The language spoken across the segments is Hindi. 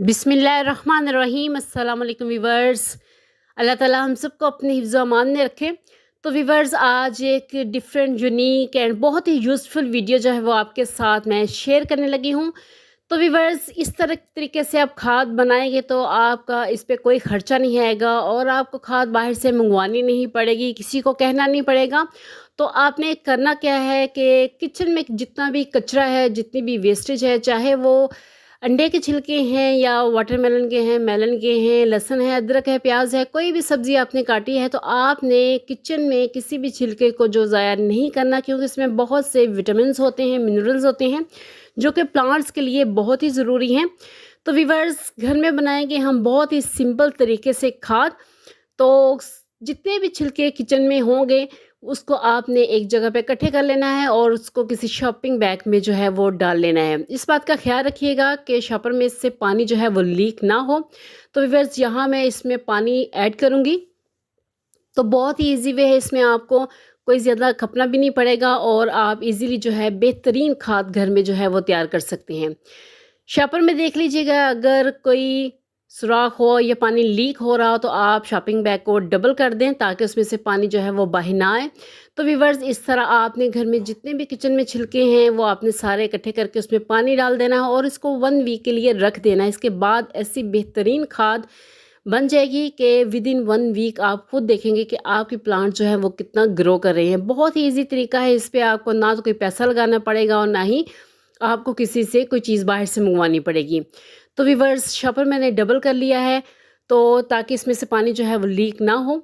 बिस्मिल्लाहिर्रहमानिर्रहीम। अस्सलाम वालेकुम वीवर्स। अल्लाह ताला हम सबको अपने हिफ्ज़ व अमान में रखे। तो वीवर्स, आज एक डिफरेंट यूनिक एंड बहुत ही यूज़फुल वीडियो जो है वो आपके साथ मैं शेयर करने लगी हूँ। तो वीवर्स, इस तरह तरीके से आप खाद बनाएंगे तो आपका इस पे कोई ख़र्चा नहीं आएगा और आपको खाद बाहर से मंगवानी नहीं पड़ेगी, किसी को कहना नहीं पड़ेगा। तो आपने करना क्या है कि किचन में जितना भी कचरा है, जितनी भी वेस्टेज है, चाहे वो अंडे के छिलके हैं या वाटरमेलन के हैं, मेलन के हैं, लहसुन है, अदरक है, प्याज है, कोई भी सब्ज़ी आपने काटी है, तो आपने किचन में किसी भी छिलके को जो ज़ाया नहीं करना, क्योंकि इसमें बहुत से विटामिन्स होते हैं, मिनरल्स होते हैं जो कि प्लांट्स के लिए बहुत ही ज़रूरी हैं। तो वीवर्स, घर में बनाएंगे हम बहुत ही सिंपल तरीके से खाद। तो जितने भी छिलके किचन में होंगे उसको आपने एक जगह पे इकट्ठे कर लेना है और उसको किसी शॉपिंग बैग में जो है वो डाल लेना है। इस बात का ख्याल रखिएगा कि शॉपर में इससे पानी जो है वो लीक ना हो। तो व्यूअर्स, यहाँ मैं इसमें पानी ऐड करूँगी। तो बहुत ही ईजी वे है, इसमें आपको कोई ज़्यादा खपना भी नहीं पड़ेगा और आप इजीली जो है बेहतरीन खाद घर में जो है वो तैयार कर सकते हैं। शॉपर में देख लीजिएगा, अगर कोई सुराख हो या पानी लीक हो रहा हो तो आप शॉपिंग बैग को डबल कर दें ताकि उसमें से पानी जो है वो बाहर ना आए। तो व्यूअर्स, इस तरह आपने घर में जितने भी किचन में छिलके हैं वो आपने सारे इकट्ठे करके उसमें पानी डाल देना है और इसको 1 वीक के लिए रख देना है। इसके बाद ऐसी बेहतरीन खाद बन जाएगी कि विद इन 1 वीक आप खुद देखेंगे कि आपके प्लांट जो है वो कितना ग्रो कर रहे हैं। बहुत ही ईजी तरीका है, इस पर आपको ना तो कोई पैसा लगाना पड़ेगा और ना ही आपको किसी से कोई चीज़ बाहर से मंगवानी पड़ेगी। तो व्यूअर्स, शॉपर मैंने डबल कर लिया है तो ताकि इसमें से पानी जो है वो लीक ना हो।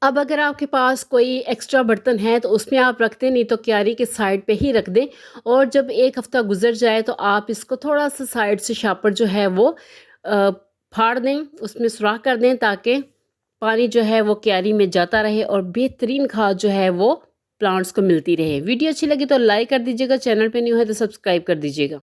अब अगर आपके पास कोई एक्स्ट्रा बर्तन है तो उसमें आप रख दें, नहीं तो क्यारी के साइड पे ही रख दें। और जब 1 हफ़्ता गुजर जाए तो आप इसको थोड़ा सा साइड से शॉपर जो है वो फाड़ दें, उसमें सुराख कर दें ताकि पानी जो है वो क्यारी में जाता रहे और बेहतरीन खाद जो है वो प्लांट्स को मिलती रहे। वीडियो अच्छी लगी तो लाइक कर दीजिएगा, चैनल पे न्यू है तो सब्सक्राइब कर दीजिएगा।